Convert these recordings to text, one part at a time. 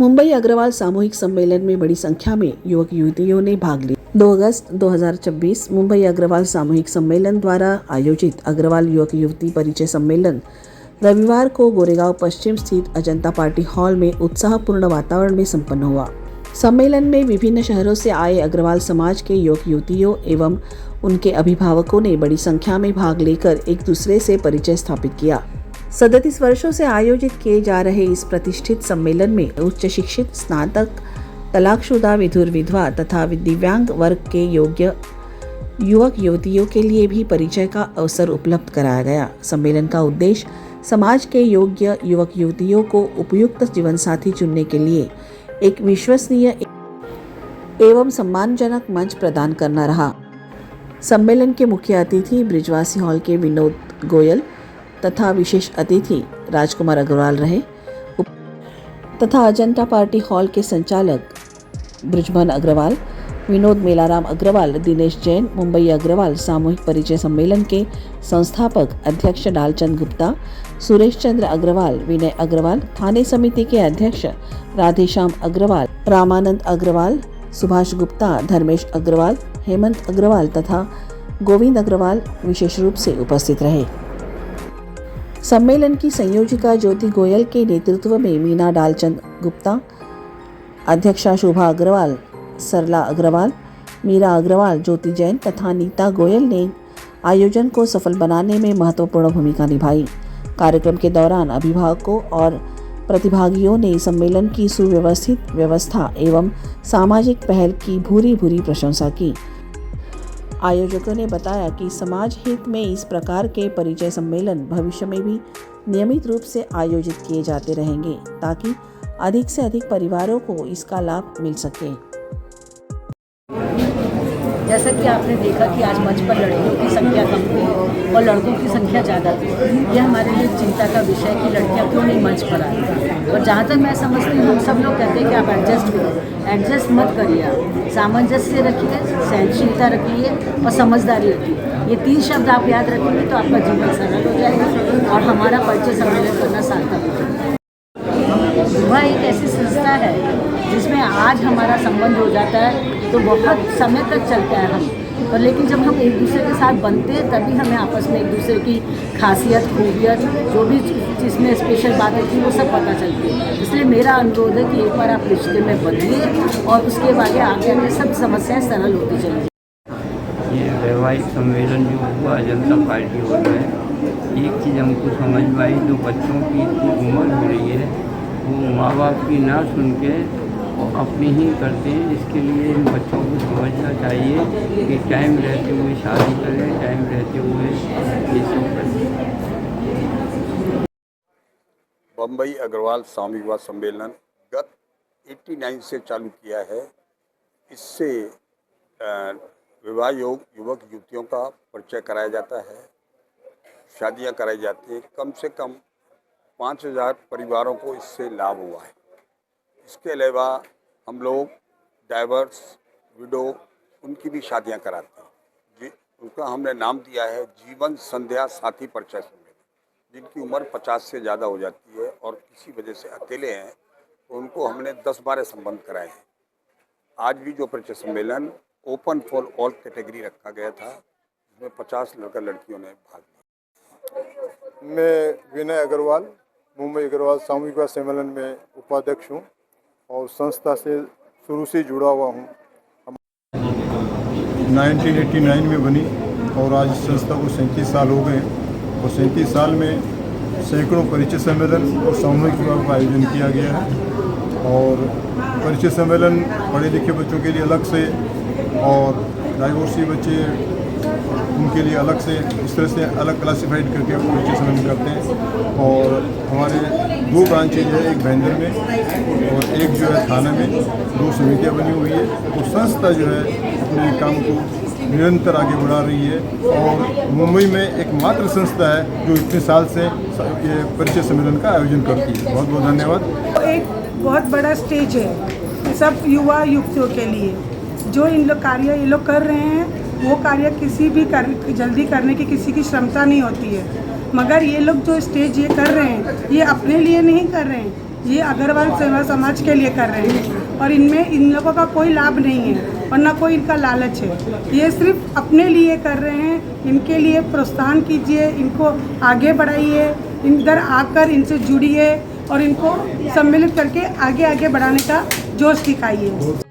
मुंबई अग्रवाल सामूहिक सम्मेलन में बड़ी संख्या में युवक युवतियों ने भाग लिया। 2 अगस्त 2024 मुंबई अग्रवाल सामूहिक सम्मेलन द्वारा आयोजित अग्रवाल युवक युवती परिचय सम्मेलन रविवार को गोरेगांव पश्चिम स्थित अजंता पार्टी हॉल में उत्साहपूर्ण वातावरण में संपन्न हुआ। सम्मेलन में विभिन्न शहरों से आए अग्रवाल समाज के युवक युवतियों एवं उनके अभिभावकों ने बड़ी संख्या में भाग लेकर एक दूसरे से परिचय स्थापित किया। 37 वर्षों से आयोजित किए जा रहे इस प्रतिष्ठित सम्मेलन में उच्च शिक्षित, स्नातक, तलाकशुदा, विधुर, विधवा तथा दिव्यांग वर्ग के योग्य युवक युवतियों के लिए भी परिचय का अवसर उपलब्ध कराया गया। सम्मेलन का उद्देश्य समाज के योग्य युवक युवतियों को उपयुक्त जीवन साथी चुनने के लिए एक विश्वसनीय एवं सम्मानजनक मंच प्रदान करना रहा। सम्मेलन के मुख्य अतिथि ब्रिजवासी हॉल के विनोद गोयल तथा विशेष अतिथि राजकुमार अग्रवाल रहे तथा अजंता पार्टी हॉल के संचालक ब्रिजमन अग्रवाल, विनोद मेलाराम अग्रवाल, दिनेश जैन, मुंबई अग्रवाल सामूहिक परिचय सम्मेलन के संस्थापक अध्यक्ष डालचंद गुप्ता, सुरेश चंद्र अग्रवाल, विनय अग्रवाल, थाने समिति के अध्यक्ष राधेश्याम अग्रवाल, रामानंद अग्रवाल, सुभाष गुप्ता, धर्मेश अग्रवाल, हेमंत अग्रवाल तथा गोविंद अग्रवाल विशेष रूप से उपस्थित रहे। सम्मेलन की संयोजिका ज्योति गोयल के नेतृत्व में मीना डालचंद गुप्ता, अध्यक्षा शोभा अग्रवाल, सरला अग्रवाल, मीरा अग्रवाल, ज्योति जैन तथा नीता गोयल ने आयोजन को सफल बनाने में महत्वपूर्ण भूमिका निभाई। कार्यक्रम के दौरान अभिभावकों और प्रतिभागियों ने सम्मेलन की सुव्यवस्थित व्यवस्था एवं सामाजिक पहल की भूरी भूरी प्रशंसा की। आयोजकों ने बताया कि समाज हित में इस प्रकार के परिचय सम्मेलन भविष्य में भी नियमित रूप से आयोजित किए जाते रहेंगे ताकि अधिक से अधिक परिवारों को इसका लाभ मिल सके। जैसा कि आपने देखा कि आज मंच पर लड़कियों की संख्या कम थी और लड़कों की संख्या ज़्यादा थी। यह हमारे लिए चिंता का विषय है कि लड़कियां क्यों नहीं मंच पर आई। और जहाँ तक मैं समझती हूँ, सब लोग कहते हैं कि आप एडजस्ट करो, एडजस्ट मत करिए। आप सामंजस्य रखिए, सहनशीलता रखिए और समझदारी रखिए। ये 3 शब्द आप याद रखेंगे तो आपका जीवन सरल हो जाएगा और हमारा परिचय सम्मेलन करना सार्थक हो जाएगा। वह एक ऐसी संस्था है जिसमें आज हमारा संबंध हो जाता है तो बहुत समय तक चलता है हम, और लेकिन जब हम एक दूसरे के साथ बनते हैं तभी हमें आपस में एक दूसरे की खासियत, खूबियत, जो भी जिसमें स्पेशल बातें थी वो सब पता चलती है। इसलिए मेरा अनुरोध है कि एक बार आप रिश्ते में बनिए और उसके बाद आगे सब समस्याएं सरल होती चलेंगी। ये वैवाहिक सम्मेलन जो हुआ जनता पार्टी हो रहा है, एक चीज़ हमको समझ में आई, जो बच्चों की इतनी उम्र हो रही है वो माँ बाप की ना सुन के अपनी ही करते हैं। इसके लिए इन बच्चों को समझना चाहिए कि टाइम रहते हुए शादी करें, टाइम रहते हुए ये सब करें। मुंबई अग्रवाल सामूहिक विवाह सम्मेलन गत 89 से चालू किया है। इससे विवाह युवक युवतियों का परिचय कराया जाता है, शादियां कराई जाती हैं। कम से कम 5000 परिवारों को इससे लाभ हुआ है। इसके अलावा हम लोग डाइवर्स, विडो, उनकी भी शादियां कराते हैं। जी, उनका हमने नाम दिया है जीवन संध्या साथी परिचय सम्मेलन। जिनकी उम्र 50 से ज़्यादा हो जाती है और किसी वजह से अकेले हैं तो उनको हमने 10-12 संबंध कराए हैं। आज भी जो परिचय सम्मेलन ओपन फॉर ऑल कैटेगरी रखा गया था, जिसमें 50 लड़का लड़कियों ने भाग लिया। मैं विनय अग्रवाल मुंबई अग्रवाल सामूहिक विवाह सम्मेलन में उपाध्यक्ष हूँ और संस्था से शुरू से जुड़ा हुआ हूँ। 1989 में बनी और आज इस संस्था को 37 साल हो गए और 37 साल में सैकड़ों परिचय सम्मेलन और सामूहिक विवाह का आयोजन किया गया है। और परिचय सम्मेलन पढ़े लिखे बच्चों के लिए अलग से और डाइवोर्सी बच्चे उनके लिए अलग से, इस तरह से अलग क्लासिफाइड करके परिचय सम्मेलन करते हैं। और हमारे 2 ब्रांचेज है, एक भैंदर में और एक जो है थाने में। 2 समितियाँ बनी हुई है। तो संस्था जो है अपने काम को निरंतर आगे बढ़ा रही है और मुंबई में एकमात्र संस्था है जो इतने साल से ये परिचय सम्मेलन का आयोजन करती है। बहुत बहुत धन्यवाद। एक बहुत बड़ा स्टेज है सब युवा युवतियों के लिए। जो इन लोग कार्य ये लोग कर रहे हैं वो कार्य किसी भी जल्दी करने की किसी की क्षमता नहीं होती है, मगर ये लोग जो स्टेज ये कर रहे हैं ये अपने लिए नहीं कर रहे हैं, ये अग्रवाल सेवा समाज के लिए कर रहे हैं और इनमें इन लोगों का कोई लाभ नहीं है और ना कोई इनका लालच है। ये सिर्फ अपने लिए कर रहे हैं। इनके लिए प्रोत्साहन कीजिए, इनको आगे बढ़ाइए, इधर आकर इनसे जुड़िए और इनको सम्मिलित करके आगे आगे बढ़ाने का जोश दिखाइए।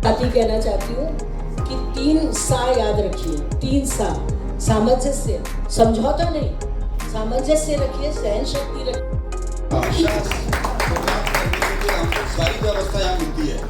साथ ही कहना चाहती हूँ कि 3 सा याद रखिए, 3 सा। सामंजस्य, समझौता नहीं, सामंजस्य रखिए, सहन शक्ति रखिए। सारी व्यवस्था यहाँ मिलती है।